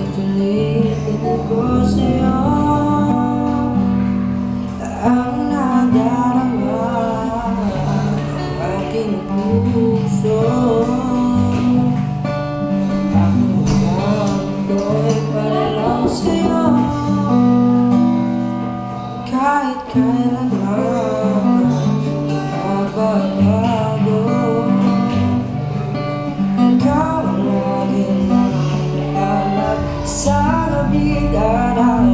Itulitin ko sa'yo ang nadarama ng aking puso. Ang buwan ko'y para lang sa'yo, kahit kailanman di magbabago. Ikaw ang laging nanahanap sa kabiguran.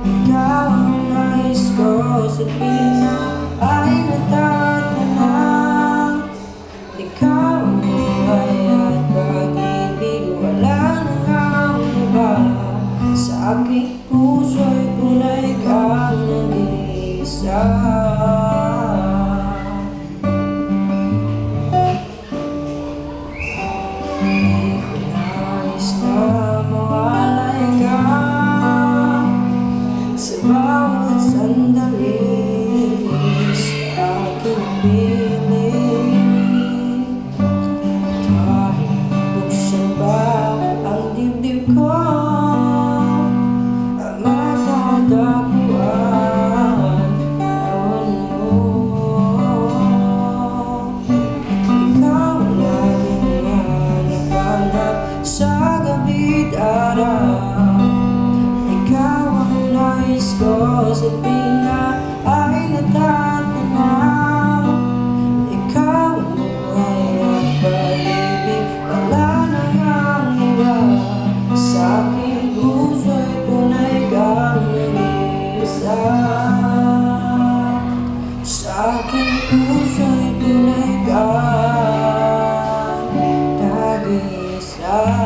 Ikaw ang nais ko sabihin na ay natatanaw. Ikaw ang buhay at pag-ibig, wala nang ang iba. Sa aking puso'y tunay kang nag-iisa. Bawat sandali sa aking piling, kahit buksan ba ang dibdib ko, ang matatapuan naroon mo. Ikaw ang laging hanap-hanap sa gabi't araw. Ikaw ang nais ko sabihin na ay natatanaw. Ikaw ang buhay at pag-ibig, wala nang ang iba. Sa aking puso'y tunay kang nag-iisa. Sa aking puso'y tunay kang nag-iisa.